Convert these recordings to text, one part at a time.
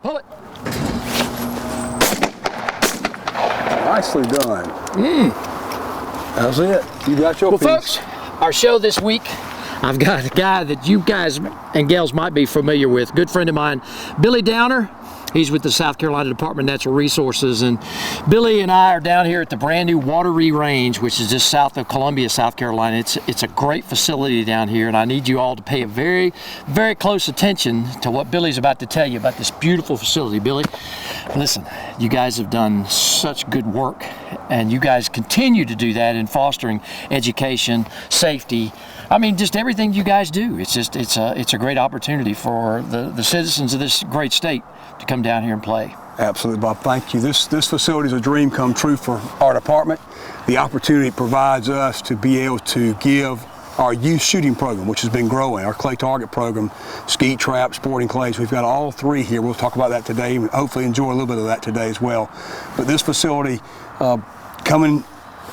Pull it. Nicely done. That's it. You got your piece. Folks, our show this week, I've got a guy that you guys and gals might be familiar with. Good friend of mine, Billy Downer. He's with the South Carolina Department of Natural Resources, and Billy and I are down here at the brand new Wateree Range, which is just south of Columbia, South Carolina. It's a great facility down here, and I need you all to pay a very, very close attention to what Billy's about to tell you about this beautiful facility. Billy, listen, you guys have done such good work, and you guys continue to do that in fostering education, safety. I mean, just everything you guys do. It's a great opportunity for the citizens of this great state to come down here and play. Absolutely, Bob. Thank you. This facility is a dream come true for our department. The opportunity it provides us to be able to give our youth shooting program, which has been growing, our clay target program, skeet, trap, sporting clays. We've got all three here. We'll talk about that today and hopefully enjoy a little bit of that today as well. But this facility coming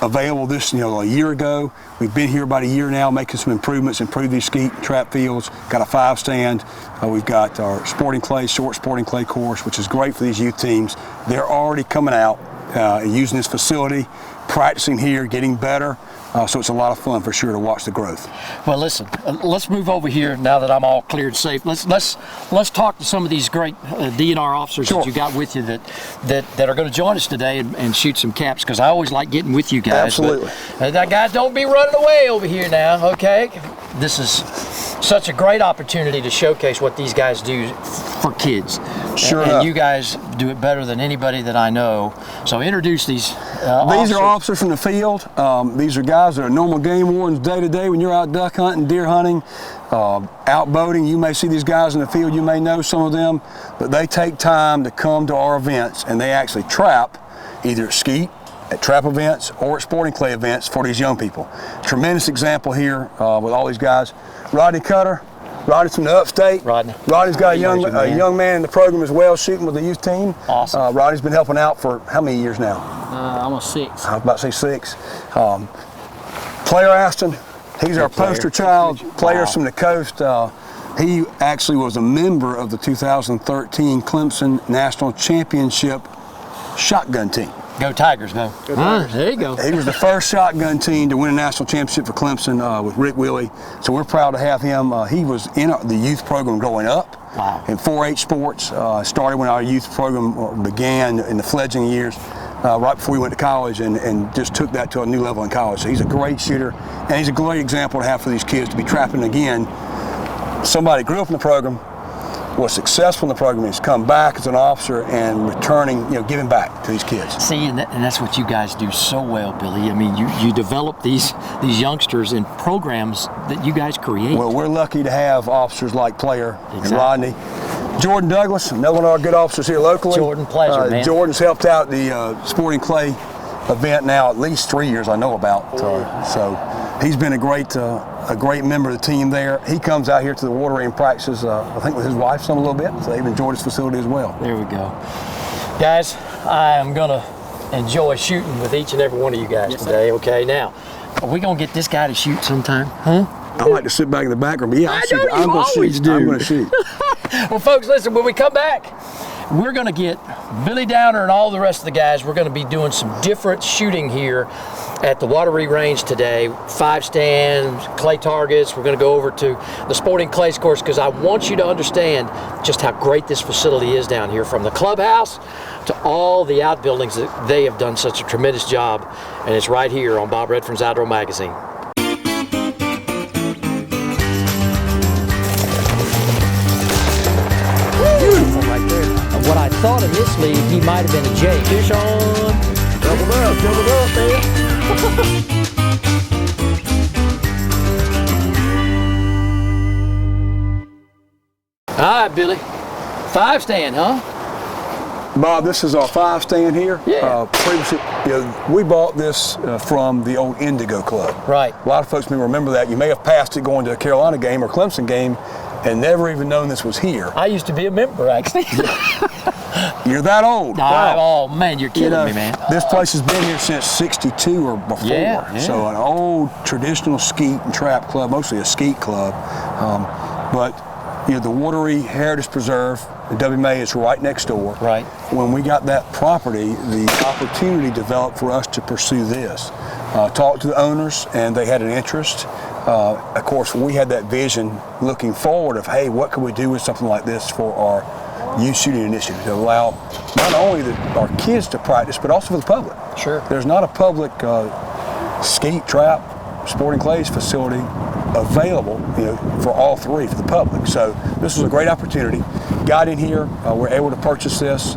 available this, a year ago. We've been here about a year now, making some improvements, improved these skeet and trap fields. Got a 5-stand. We've got our sporting clay, short sporting clay course, which is great for these youth teams. They're already coming out and using this facility, practicing here, getting better. So it's a lot of fun for sure to watch the growth. Well, listen, let's move over here now that I'm all cleared safe. Let's talk to some of these great DNR officers that you got with you that are going to join us today and shoot some caps, because I always like getting with you guys. Absolutely. But, guys, don't be running away over here now, okay? This is such a great opportunity to showcase what these guys do for kids. Sure. And you guys do it better than anybody that I know. So introduce these officers. These are officers from the field. These are guys that are normal game wardens day to day when you're out duck hunting, deer hunting, out boating. You may see these guys in the field. You may know some of them, but they take time to come to our events, and they actually trap either at skeet, at trap events, or at sporting clay events for these young people. Tremendous example here with all these guys. Rodney Cutter. Rodney's from the upstate. Rodney's got a young man in the program as well, shooting with the youth team. Awesome. Rodney's been helping out for how many years now? Almost 6. I was about to say 6. Player Aston, he's our poster child. Players from the coast. He actually was a member of the 2013 Clemson National Championship shotgun team. Go Tigers, go. Go Tigers. There you go. He was the first shotgun team to win a national championship for Clemson with Rick Willie. So we're proud to have him. He was in the youth program growing up. Wow. In 4-H sports. Started when our youth program began in the fledgling years, right before he went to college, and just took that to a new level in college. So he's a great shooter, and he's a great example to have for these kids to be trapping again. Somebody grew up in the program, was successful in the program, has come back as an officer and returning, giving back to these kids. See, and that's what you guys do so well, Billy. I mean, you develop these youngsters in programs that you guys create. Well, we're lucky to have officers like Player and Rodney. Jordan Douglas, another one of our good officers here locally. Jordan, pleasure, man. Jordan's helped out the sporting clay event now at least 3 years I know about. So he's been a great member of the team there. He comes out here to the Watery Range practices, I think with his wife some a little bit, so they've enjoyed his facility as well. There we go. Guys, I am going to enjoy shooting with each and every one of you guys today, okay? Now, are we going to get this guy to shoot sometime, huh? I like to sit back in the background, but yeah, I'm going to shoot. Well, folks, listen, when we come back, we're going to get Billy Downer and all the rest of the guys. We're going to be doing some different shooting here at the Watery Range today. 5-stand, clay targets. We're going to go over to the sporting clays course, because I want you to understand just how great this facility is down here, from the clubhouse to all the outbuildings. That they have done such a tremendous job, and it's right here on Bob Redfern's Outdoor Magazine. Beautiful right there. What I thought initially, he might have been a J. Fish on. Doubled up there. All right, Billy. 5-stand, huh? Bob, this is our 5-stand here. Yeah. Previously, we bought this from the old Indigo Club. Right. A lot of folks may remember that. You may have passed it going to a Carolina game or Clemson game and never even known this was here. I used to be a member, actually. You're that old. Wow. Oh, man, you're kidding me, man. This place has been here since '62 or before. Yeah. So an old traditional skeet and trap club, mostly a skeet club. But the Wateree Heritage Preserve, the WMA is right next door. Right. When we got that property, the opportunity developed for us to pursue this. Talked to the owners, and they had an interest. Of course, we had that vision looking forward of, hey, what could we do with something like this for our youth shooting initiative to allow not only our kids to practice, but also for the public. Sure. There's not a public skeet, trap, sporting clays facility available, for all three, for the public. So this was a great opportunity. Got in here, we're able to purchase this.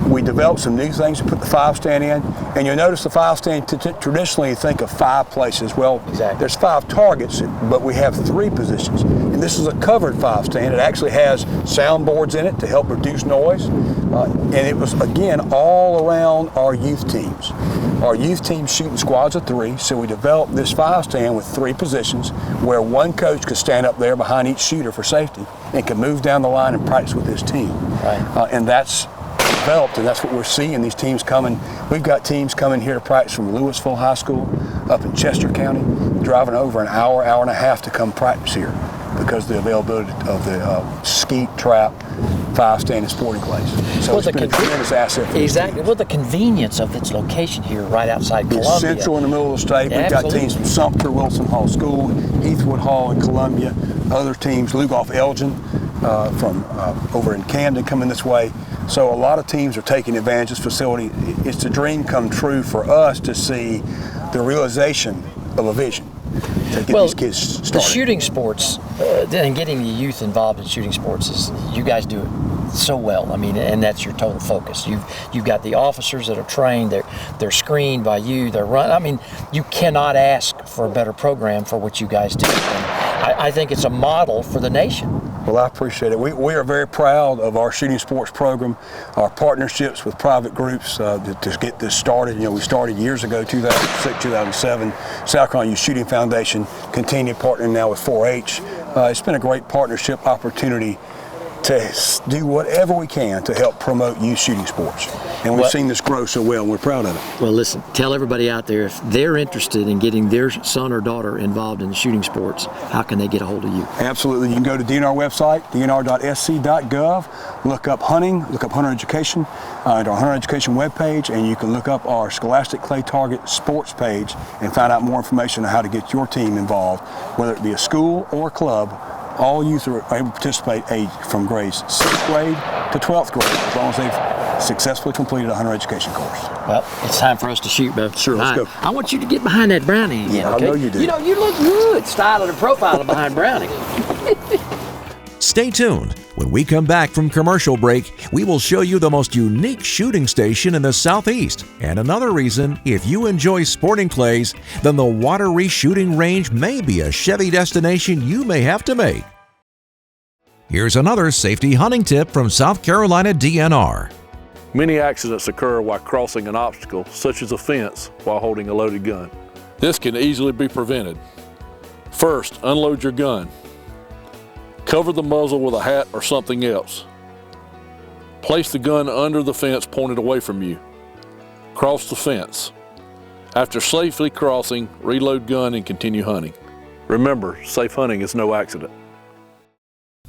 We developed some new things to put the 5 stand in, and you'll notice the 5 stand, traditionally you think of 5 places. Well, exactly. There's 5 targets, but we have 3 positions. And this is a covered 5 stand. It actually has soundboards in it to help reduce noise. And it was, again, all around our youth teams. Our youth team shooting squads of 3, so we developed this 5 stand with 3 positions where one coach could stand up there behind each shooter for safety and could move down the line and practice with his team. Right. And that's developed, and that's what we're seeing. These teams coming. We've got teams coming here to practice from Louisville High School up in Chester County, driving over an hour, hour and a half to come practice here because of the availability of the skeet, trap, 5 stand, and sporting clays. So it's been a tremendous asset for exactly. Well, the convenience of its location here right outside Columbia. It's central in the middle of the state. We've got teams from Sumter, Wilson Hall School, Heathwood Hall in Columbia, other teams, Lugoff Elgin from over in Camden coming this way. So a lot of teams are taking advantage of this facility. It's a dream come true for us to see the realization of a vision to get these kids started. The shooting sports and getting the youth involved in shooting sports is, you guys do it so well. I mean, and that's your total focus. You've got the officers that are trained. They're screened by you. They're run. I mean, you cannot ask for a better program for what you guys do. And I think it's a model for the nation. Well, I appreciate it. We are very proud of our shooting sports program, our partnerships with private groups to get this started. We started years ago, 2006, 2007. South Carolina Youth Shooting Foundation, continued partnering now with 4-H. It's been a great partnership opportunity to do whatever we can to help promote youth shooting sports. And we've seen this grow so well, and we're proud of it. Well, listen, tell everybody out there, if they're interested in getting their son or daughter involved in shooting sports, how can they get a hold of you? Absolutely. You can go to DNR website, dnr.sc.gov, look up hunting, look up hunter education, and our hunter education webpage, and you can look up our Scholastic Clay Target sports page and find out more information on how to get your team involved, whether it be a school or a club. All youth are able to participate from grades 6th grade to 12th grade, as long as they've successfully completed a hunter education course. Well, it's time for us to shoot, Bev. Sure, let's go. I want you to get behind that Brownie again, okay? I know you do. You look good styling and profiling behind Brownie. Stay tuned. When we come back from commercial break, we will show you the most unique shooting station in the Southeast. And another reason, if you enjoy sporting clays, then the Watery Shooting Range may be a Chevy destination you may have to make. Here's another safety hunting tip from South Carolina DNR. Many accidents occur while crossing an obstacle, such as a fence, while holding a loaded gun. This can easily be prevented. First, unload your gun. Cover the muzzle with a hat or something else. Place the gun under the fence pointed away from you. Cross the fence. After safely crossing, reload gun and continue hunting. Remember, safe hunting is no accident.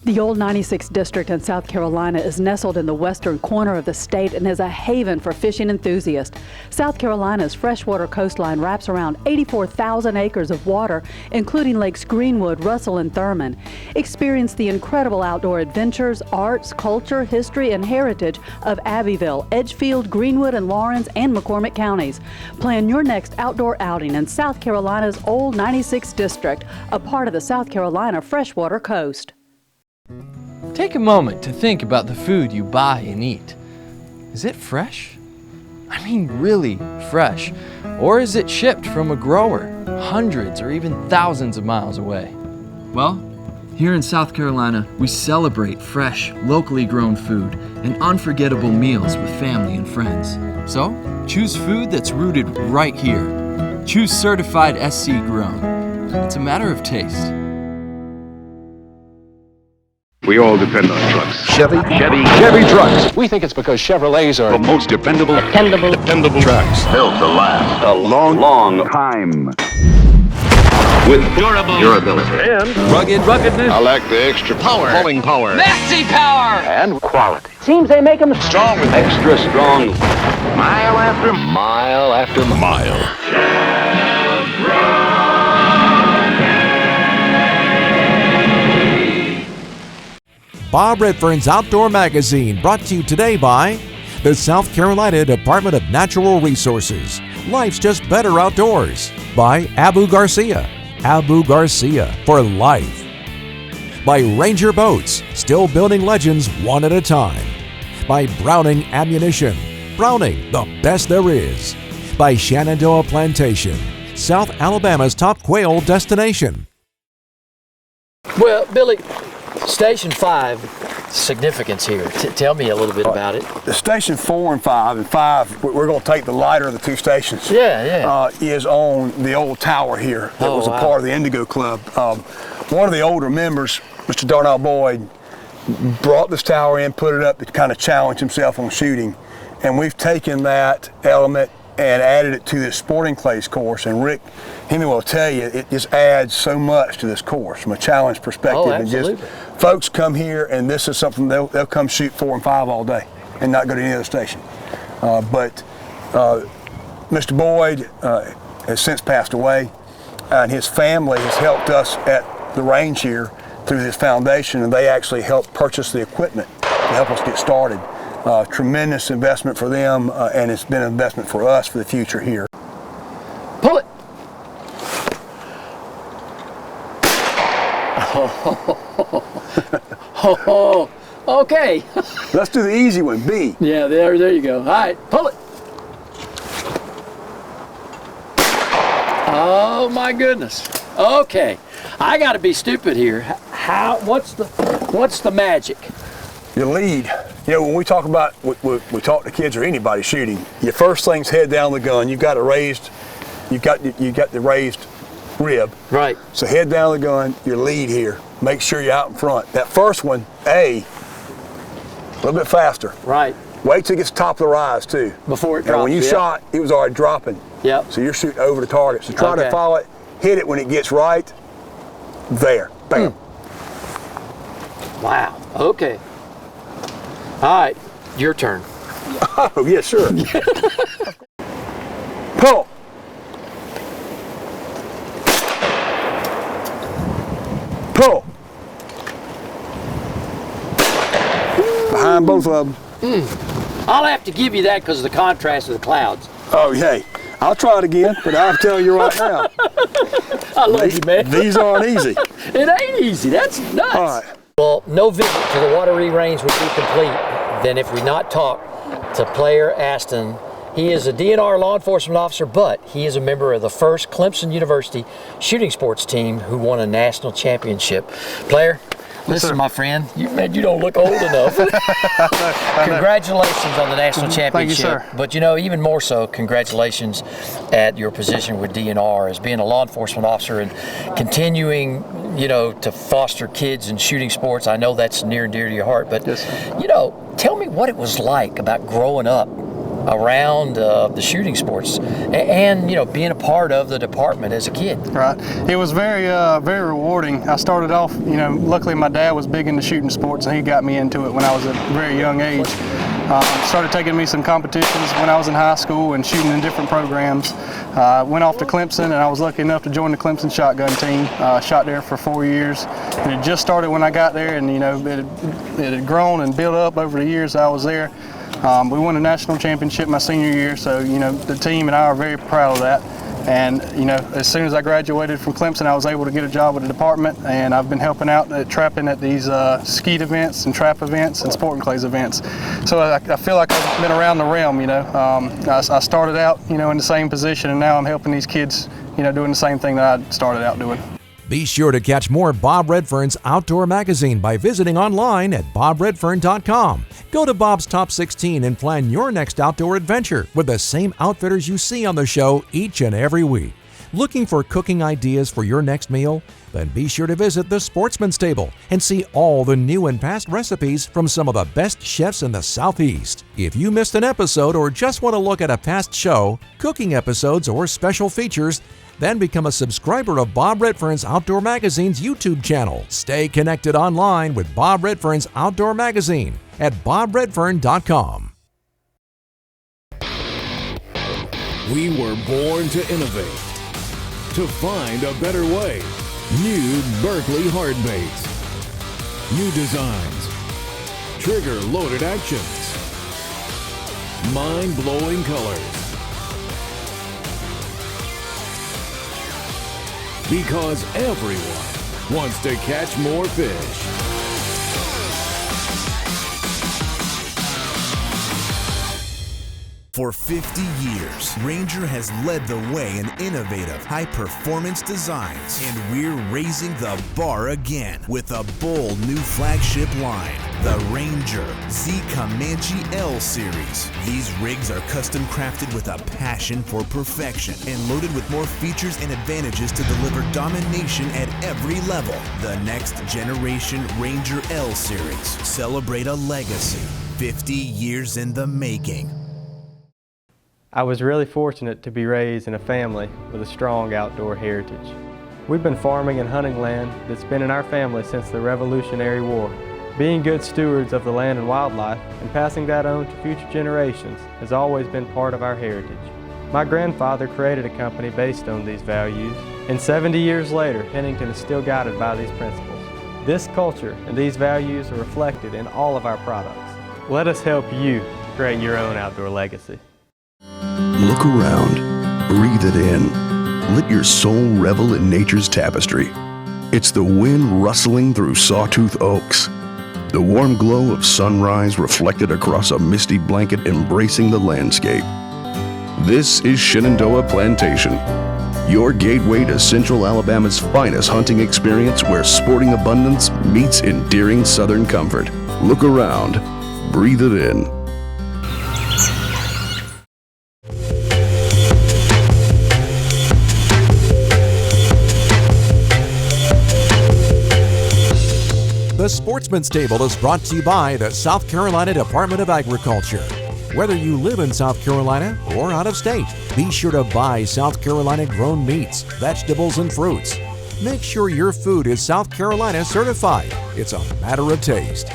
The Old 96 District in South Carolina is nestled in the western corner of the state and is a haven for fishing enthusiasts. South Carolina's freshwater coastline wraps around 84,000 acres of water, including Lakes Greenwood, Russell, and Thurman. Experience the incredible outdoor adventures, arts, culture, history, and heritage of Abbeville, Edgefield, Greenwood, and Lawrence, and McCormick counties. Plan your next outdoor outing in South Carolina's Old 96 District, a part of the South Carolina freshwater coast. Take a moment to think about the food you buy and eat. Is it fresh? I mean really fresh. Or is it shipped from a grower, hundreds or even thousands of miles away? Well, here in South Carolina, we celebrate fresh, locally grown food and unforgettable meals with family and friends. So, choose food that's rooted right here. Choose certified SC grown. It's a matter of taste. We all depend on trucks. Chevy trucks. We think it's because Chevrolets are The most dependable trucks. built to last a long time. with durability. And Ruggedness. I like the extra power. Pulling power. nasty power. And quality. Seems they make them Strong with extra strong. Mile after mile after mile. Bob Redfern's Outdoor Magazine, brought to you today by the South Carolina Department of Natural Resources. Life's just better outdoors. By Abu Garcia for life. By Ranger Boats, still building legends one at a time. By Browning Ammunition, Browning, the best there is. By Shenandoah Plantation, South Alabama's top quail destination. Well, Billy, Station 5, significance here. Tell me a little bit about it. The Station 4 and 5, and 5, we're going to take the lighter of the two stations. Yeah. Is on the old tower here that was a part of the Indigo Club. One of the older members, Mr. Darnell Boyd, brought this tower in, put it up to kind of challenge himself on shooting. And we've taken that element and added it to this sporting clays course. And Rick Hemingway will tell you, it just adds so much to this course from a challenge perspective. Oh, absolutely. And just folks come here, and this is something they'll come shoot 4 and 5 all day and not go to any other station. But Mr. Boyd has since passed away, and his family has helped us at the range here through this foundation, and they actually helped purchase the equipment to help us get started. Tremendous investment for them, and it's been an investment for us for the future here. Pull it. Oh, okay. Let's do the easy one, B. Yeah, there you go. All right, pull it. Oh my goodness. Okay, I got to be stupid here. What's the magic? Your lead. You know, when we talk about, we talk to kids or anybody shooting, your first thing's head down the gun. You've got the raised rib. Right. So head down the gun, your lead here. Make sure you're out in front. That first one, A, a little bit faster. Right. Wait till it gets top of the rise too. Before it drops. And when you shot, it was already dropping. Yep. So you're shooting over the target. So try to follow it, hit it when it gets right. There, bam. Wow, okay. All right, your turn. Oh, yeah, sure. Pull. Pull. Behind both of them. I'll have to give you that because of the contrast of the clouds. Oh, hey, I'll try it again, but I'll tell you right now. I love you, man. These aren't easy. It ain't easy, that's nuts. All right. Well, no visit to the Watery Range would be complete than if we not talk to Player Aston. He is a DNR law enforcement officer, but he is a member of the first Clemson University shooting sports team who won a national championship. Player, listen, my friend, you don't look old enough. Congratulations on the national championship. Thank you, sir. But even more so, congratulations at your position with DNR as being a law enforcement officer and continuing, to foster kids in shooting sports. I know that's near and dear to your heart, but, yes, tell me what it was like about growing up around the shooting sports and being a part of the department as a kid. Right. It was very very rewarding. I started off, luckily my dad was big into shooting sports and he got me into it when I was at a very young age. Started taking me some competitions when I was in high school and shooting in different programs. Went off to Clemson and I was lucky enough to join the Clemson shotgun team. Shot there for 4 years. And it just started when I got there, and it had grown and built up over the years I was there. We won a national championship my senior year, so the team and I are very proud of that. And as soon as I graduated from Clemson, I was able to get a job with the department, and I've been helping out at trapping at these skeet events and trap events and sporting clays events. So I feel like I've been around the realm. I started out in the same position, and now I'm helping these kids doing the same thing that I started out doing. Be sure to catch more Bob Redfern's Outdoor Magazine by visiting online at bobredfern.com. Go to Bob's Top 16 and plan your next outdoor adventure with the same outfitters you see on the show each and every week. Looking for cooking ideas for your next meal? Then be sure to visit the Sportsman's Table and see all the new and past recipes from some of the best chefs in the Southeast. If you missed an episode or just want to look at a past show, cooking episodes, or special features, then become a subscriber of Bob Redfern's Outdoor Magazine's YouTube channel. Stay connected online with Bob Redfern's Outdoor Magazine at bobredfern.com. We were born to innovate, to find a better way. New Berkeley hard baits. New designs. Trigger-loaded actions. Mind-blowing colors. Because everyone wants to catch more fish. For 50 years, Ranger has led the way in innovative, high-performance designs, and we're raising the bar again with a bold new flagship line, the Ranger Z Comanche L Series. These rigs are custom crafted with a passion for perfection and loaded with more features and advantages to deliver domination at every level. The next generation Ranger L Series. Celebrate a legacy, 50 years in the making. I was really fortunate to be raised in a family with a strong outdoor heritage. We've been farming and hunting land that's been in our family since the Revolutionary War. Being good stewards of the land and wildlife and passing that on to future generations has always been part of our heritage. My grandfather created a company based on these values, and 70 years later, Pennington is still guided by these principles. This culture and these values are reflected in all of our products. Let us help you create your own outdoor legacy. Look around, breathe it in. Let your soul revel in nature's tapestry. It's the wind rustling through sawtooth oaks, the warm glow of sunrise reflected across a misty blanket embracing the landscape. This is Shenandoah Plantation, your gateway to Central Alabama's finest hunting experience where sporting abundance meets endearing southern comfort. Look around, breathe it in. The Sportsman's Table is brought to you by the South Carolina Department of Agriculture. Whether you live in South Carolina or out of state, be sure to buy South Carolina grown meats, vegetables, and fruits. Make sure your food is South Carolina certified. It's a matter of taste.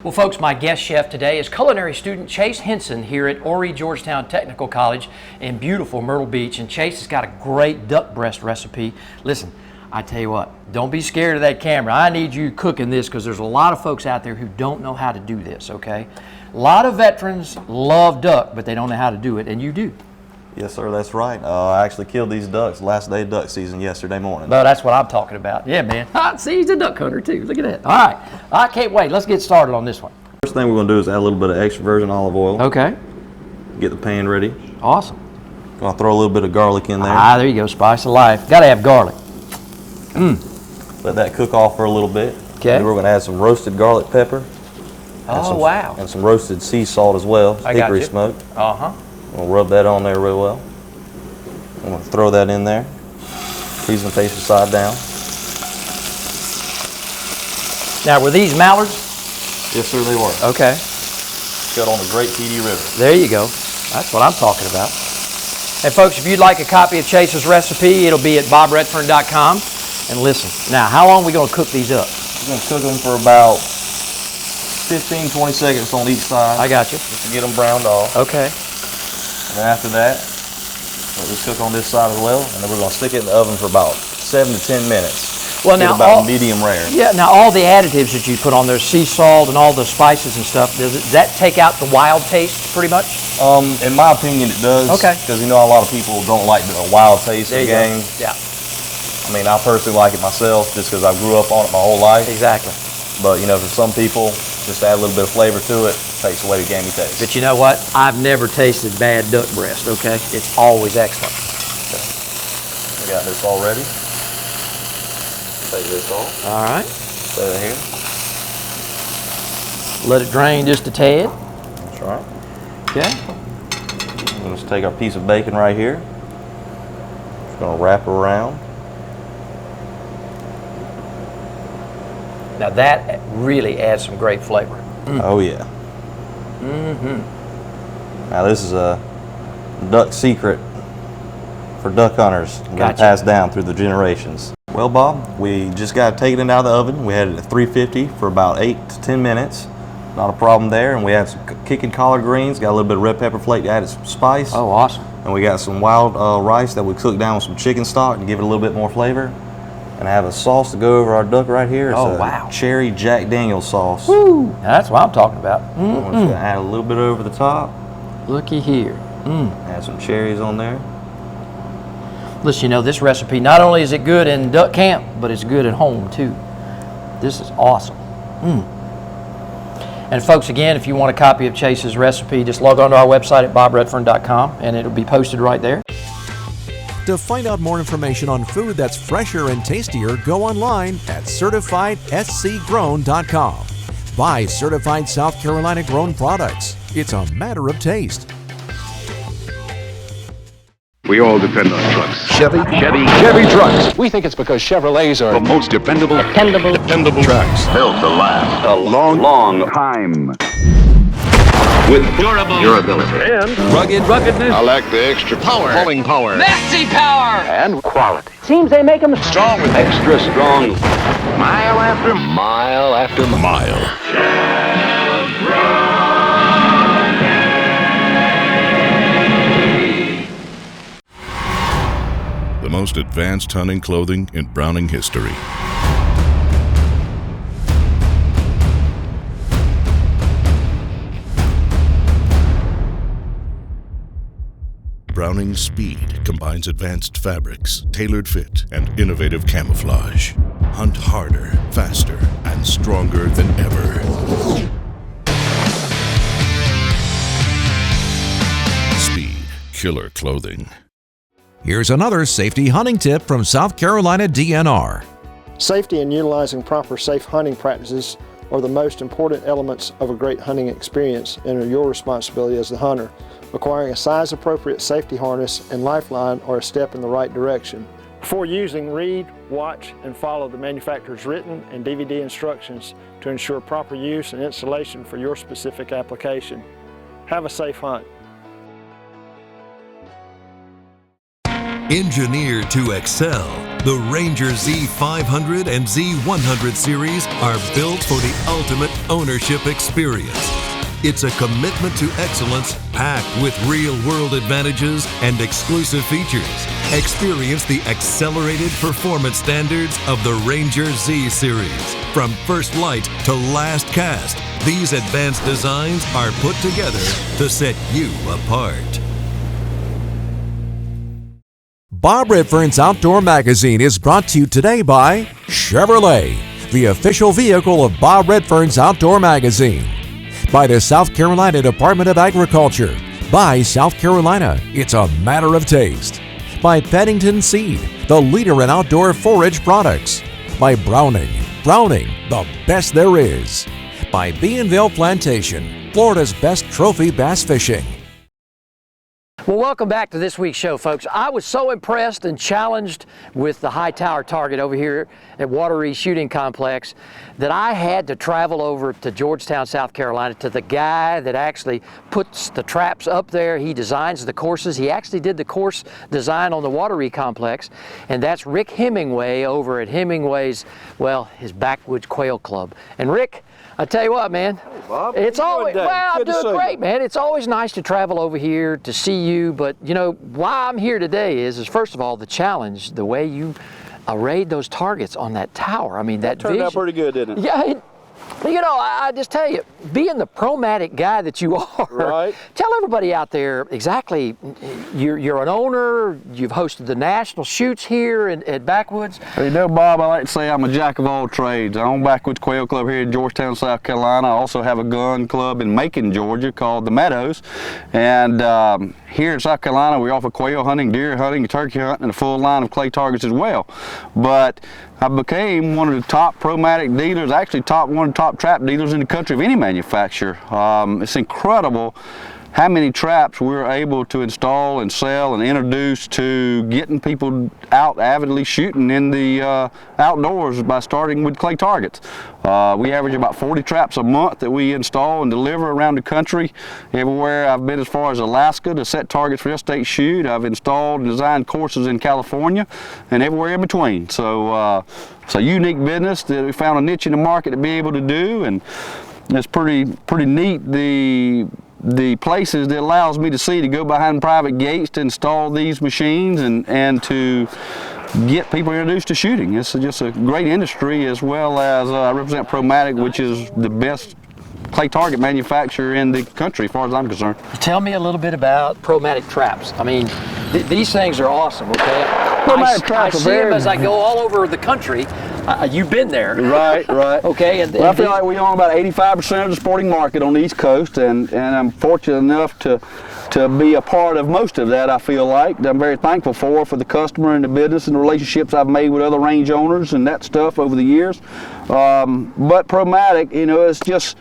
Well, folks, my guest chef today is culinary student Chase Henson here at Wateree Georgetown Technical College in beautiful Myrtle Beach. And Chase has got a great duck breast recipe. Listen, I tell you what, don't be scared of that camera. I need you cooking this because there's a lot of folks out there who don't know how to do this, okay? A lot of veterans love duck, but they don't know how to do it, and you do. Yes, sir, that's right. I actually killed these ducks last day of duck season yesterday morning. Well, that's what I'm talking about. Yeah, man. See, he's a duck hunter, too. Look at that. All right. I can't wait. Let's get started on this one. First thing we're going to do is add a little bit of extra virgin olive oil. Okay. Get the pan ready. Awesome. Going to throw a little bit of garlic in there. Ah, there you go. Spice of life. Got to have garlic. Let that cook off for a little bit. Okay. Then we're going to add some roasted garlic pepper. Oh, wow. And some roasted sea salt as well. I got hickory you. smoked. Uh-huh. We'll rub that on there real well. I'm going to throw that in there. Season the paste side down. Now, were these mallards? Yes, sir, they were. Okay. Cut on the Great PD River. There you go. That's what I'm talking about. And folks, if you'd like a copy of Chase's recipe, it'll be at bobredfern.com. And listen, now, how long are we going to cook these up? We're going to cook them for about 15, 20 seconds on each side. I got you. Just to get them browned off. Okay. And then after that, we'll just cook on this side as well. And then we're going to stick it in the oven for about 7 to 10 minutes. Well, now, about medium rare. Yeah, now all the additives that you put on there, sea salt and all the spices and stuff, does that take out the wild taste pretty much? In my opinion, it does. Okay. Because you know a lot of people don't like the wild taste of the game. Yeah. I mean, I personally like it myself just because I grew up on it my whole life. Exactly. But, you know, for some people, just add a little bit of flavor to it, takes away the gamey taste. But you know what? I've never tasted bad duck breast, okay? It's always excellent. Okay. We got this all ready. Take this off. All right. Set it here. Let it drain just a tad. That's right. Okay. We'll just take our piece of bacon right here. Just going to wrap around. Now that really adds some great flavor. Oh yeah. Now this is a duck secret for duck hunters. Gotcha. Passed down through the generations. Well, Bob, we just got taken it out of the oven. We had it at 350 for about 8 to 10 minutes. Not a problem there. And we had some kicking collard greens, got a little bit of red pepper flake, added some spice. Oh, awesome. And we got some wild rice that we cooked down with some chicken stock to give it a little bit more flavor. And I have a sauce to go over our duck right here. It's a cherry Jack Daniels sauce. Woo! Now that's what I'm talking about. I'm just going to add a little bit over the top. Looky here. Add some cherries on there. Listen, you know, this recipe, not only is it good in duck camp, but it's good at home too. This is awesome. And folks, again, if you want a copy of Chase's recipe, just log on to our website at bobredfern.com and it'll be posted right there. To find out more information on food that's fresher and tastier, go online at certifiedscgrown.com. Buy certified South Carolina grown products. It's a matter of taste. We all depend on trucks. Chevy trucks. We think it's because Chevrolets are The most dependable trucks. built to last a long time. With durability And ruggedness. I like the extra pulling power. Maxi power! And quality. Seems they make them strong with extra strong. Mile after mile after mile. The most advanced hunting clothing in Browning history. Browning Speed combines advanced fabrics, tailored fit, and innovative camouflage. Hunt harder, faster, and stronger than ever. Speed, killer clothing. Here's another safety hunting tip from South Carolina DNR. Safety and utilizing proper safe hunting practices are the most important elements of a great hunting experience and are your responsibility as the hunter. Acquiring a size-appropriate safety harness and lifeline are a step in the right direction. Before using, read, watch, and follow the manufacturer's written and DVD instructions to ensure proper use and installation for your specific application. Have a safe hunt. Engineered to excel, the Ranger Z500 and Z100 series are built for the ultimate ownership experience. It's a commitment to excellence packed with real-world advantages and exclusive features. Experience the accelerated performance standards of the Ranger Z series. From first light to last cast, these advanced designs are put together to set you apart. Bob Redfern's Outdoor Magazine is brought to you today by Chevrolet, the official vehicle of Bob Redfern's Outdoor Magazine. By the South Carolina Department of Agriculture. By South Carolina, it's a matter of taste. By Pennington Seed, the leader in outdoor forage products. By Browning, the best there is. By Beanville Plantation, Florida's best trophy bass fishing. Well, welcome back to this week's show, folks. I was so impressed and challenged with the high tower target over here at Wateree Shooting Complex that I had to travel over to Georgetown, South Carolina, to the guy that actually puts the traps up there. He designs the courses. He actually did the course design on the Wateree Complex, and that's Rick Hemingway over at Hemingway's, well, his Backwoods Quail Club. And Rick, I tell you what, man, hey, Bob. It's always, well, I'm doing great, man. It's always nice to travel over here to see you, but you know, why I'm here today is first of all, the challenge, the way you arrayed those targets on that tower. I mean, that turned out pretty good, didn't it? Yeah, you know, I just tell you, being the Promatic guy that you are, right. Tell everybody out there exactly, you're an owner, you've hosted the national shoots here at Backwoods. You know, Bob, I like to say I'm a jack of all trades. I own Backwoods Quail Club here in Georgetown, South Carolina. I also have a gun club in Macon, Georgia called the Meadows. And here in South Carolina, we offer quail hunting, deer hunting, turkey hunting, and a full line of clay targets as well. But I became one of the top Promatic dealers, actually one of the top trap dealers in the country of any manufacturer. It's incredible how many traps we're able to install and sell and introduce to getting people out avidly shooting in the outdoors by starting with clay targets. We average about 40 traps a month that we install and deliver around the country. Everywhere I've been as far as Alaska to set targets for interstate shoot. I've installed and designed courses in California and everywhere in between. So it's a unique business that we found a niche in the market to be able to do, and it's pretty neat the places that allows me to see to go behind private gates to install these machines and to get people introduced to shooting. It's just a great industry, as well as I represent Promatic, which is the best clay target manufacturer in the country as far as I'm concerned. Tell me a little bit about Promatic traps. I mean, these things are awesome, okay? Promatic traps I see them as I go all over the country. You've been there. Right. Okay. Well, I feel like we own about 85% of the sporting market on the East Coast, and I'm fortunate enough to be a part of most of that, I feel like. I'm very thankful for the customer and the business and the relationships I've made with other range owners and that stuff over the years. But Promatic, you know, it's just,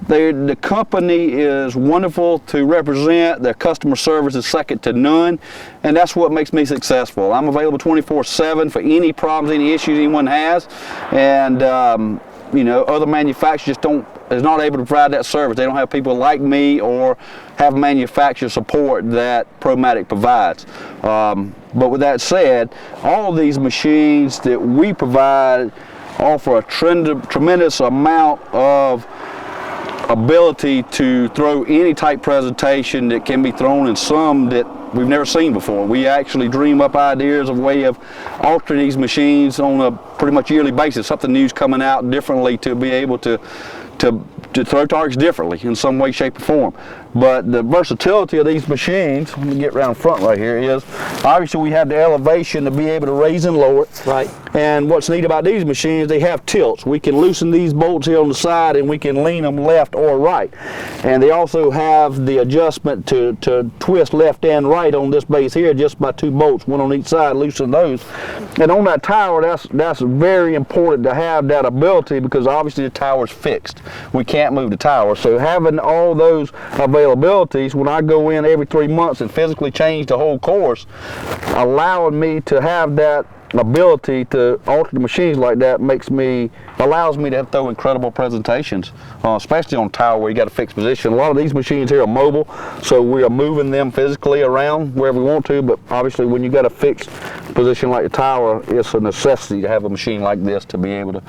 the company is wonderful to represent. Their customer service is second to none, and that's what makes me successful. I'm available 24/7 for any problems, any issues anyone has, and you know, other manufacturers is not able to provide that service. They don't have people like me or have manufacturer support that Promatic provides. But with that said, all of these machines that we provide offer a tremendous amount of ability to throw any type presentation that can be thrown, and some that we've never seen before. We actually dream up ideas of way of altering these machines on a pretty much yearly basis, something new's coming out differently to be able to throw targets differently in some way, shape, or form. But the versatility of these machines, let me get around front right here, is obviously we have the elevation to be able to raise and lower. Right. And what's neat about these machines, they have tilts. We can loosen these bolts here on the side and we can lean them left or right. And they also have the adjustment to twist left and right on this base here just by 2 bolts, one on each side, loosen those. And on that tower, that's very important to have that ability, because obviously the tower's fixed. We can't move the tower. So having all those availabilities, when I go in every 3 months and physically change the whole course, allowing me to have that ability to alter the machines like that allows me to throw incredible presentations, especially on tower where you got a fixed position. A lot of these machines here are mobile, so we are moving them physically around wherever we want to, but obviously when you got a fixed position like the tower, it's a necessity to have a machine like this to be able to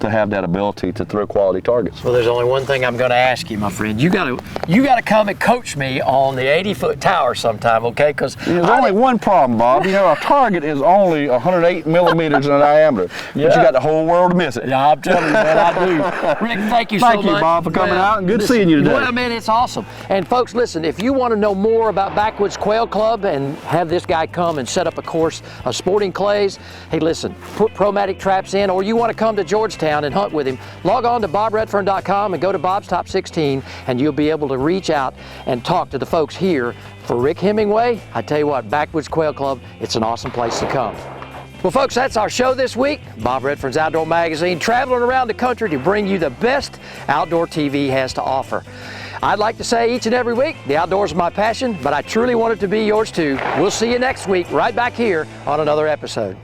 have that ability to throw quality targets. Well, there's only one thing I'm going to ask you, my friend. You got to come and coach me on the 80-foot tower sometime, okay? Because there's only one problem, Bob. You know, our target is only 108 millimeters in diameter, but you got the whole world to miss it. Yeah, I'm telling you, man, I do. Rick, thank you so much. Thank you, Bob, for coming out, and good seeing you today. Well, man, it's awesome. And folks, listen, if you want to know more about Backwoods Quail Club and have this guy come and set up a course of sporting clays, hey, listen, put Promatic traps in, or you want to come to Georgetown and hunt with him, log on to bobredfern.com and go to Bob's Top 16, and you'll be able to reach out and talk to the folks here. For Rick Hemingway, I tell you what, Backwoods Quail Club, it's an awesome place to come. Well, folks, that's our show this week. Bob Redfern's Outdoor Magazine, traveling around the country to bring you the best outdoor TV has to offer. I'd like to say each and every week, the outdoors are my passion, but I truly want it to be yours too. We'll see you next week, right back here on another episode.